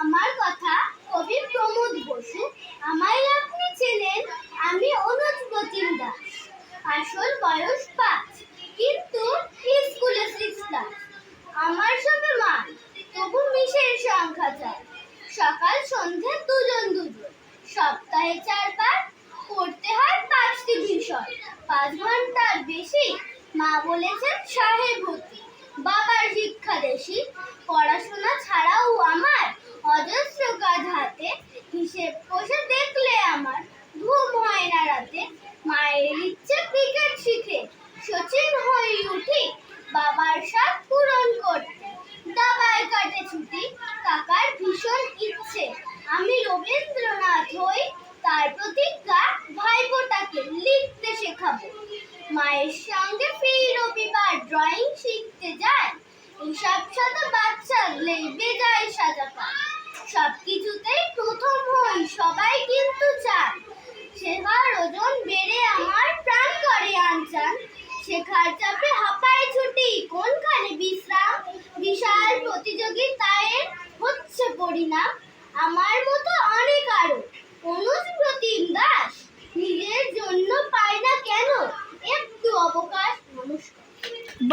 আমার কথা কবি প্রমোদ বসু। আমায় আপনি চেনেন, আমি অনুজ প্রতিম দাস। আসল বয়স 5, কিন্তু স্কুলে 6 ক্লাস। আমার সঙ্গে মান, তবু মিশের সংখ্যা 4। সকাল সন্ধ্যে দুজন দুজন, সপ্তাহে 4 বার। পড়তে হয় 5টি বিষয়, 5 ঘন্টার বেশি। মা বলেছেন সাহেব হতে, বাবার শিক্ষা দেশি। পড়াশোনা ছাড়াও আমার অজস্র কাজ হাতে। হিসেব কষে দেখলে আমার ঘুম হয় না রাতে। মায়ের ইচ্ছে ক্রিকেট শিখে সচিন হয়ে উঠি, বাবার শখ পূরণ করতে দাবায় কাটে ছুটি। কাকার ভীষণ ইচ্ছে আমি রবীন্দ্রনাথ হই, তার প্রতিজ্ঞা ভাইপোটাকে লিখতে শেখাবো। মায়ের সঙ্গে ফি রবিবার ড্রয়িং শিখতে যায়। এসব সাথে বাচ্চাগুলোই বেজায় সাজা পায়। সবকিছুতেই প্রথম হই, সবাই কিন্তু চায়। শেখার ওজন বেড়ে আমার প্রাণ করে আনচান। শেখার চাপে হাঁপায় ছুটি, কোনখানে বিশ্রাম। বিশাল প্রতিযোগিতায় হচ্ছে পরিণাম। আমার মতো অনেক আরো